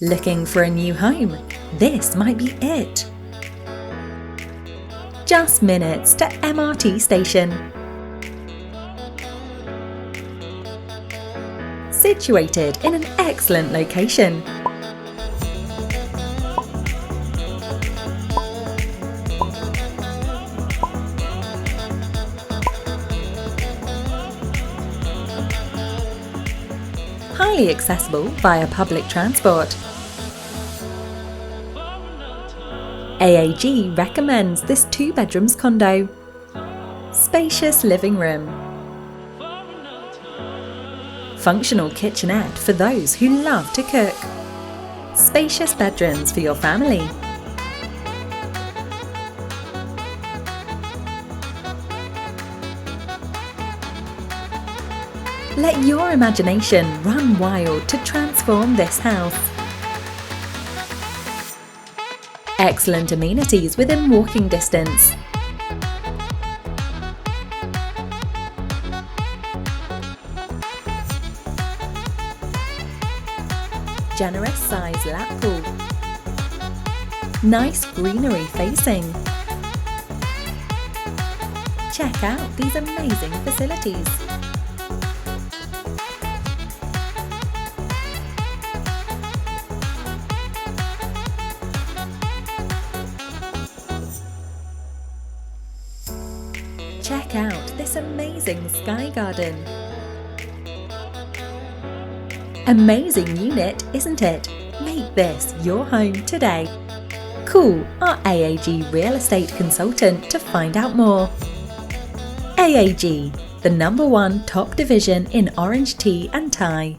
Looking for a new home? This might be it. Just minutes to MRT station. Situated in an excellent location. Highly accessible via public transport. AAG recommends this 2 bedrooms condo. Spacious living room. Functional kitchenette for those who love to cook. Spacious bedrooms for your family. Let your imagination run wild to transform this house. Excellent amenities within walking distance. Generous size lap pool. Nice greenery facing. Check out these amazing facilities. Check out this amazing sky garden. Amazing unit, isn't it? Make this your home today. Call our AAG real estate consultant to find out more. AAG, the #1 top division in orange tea and tie.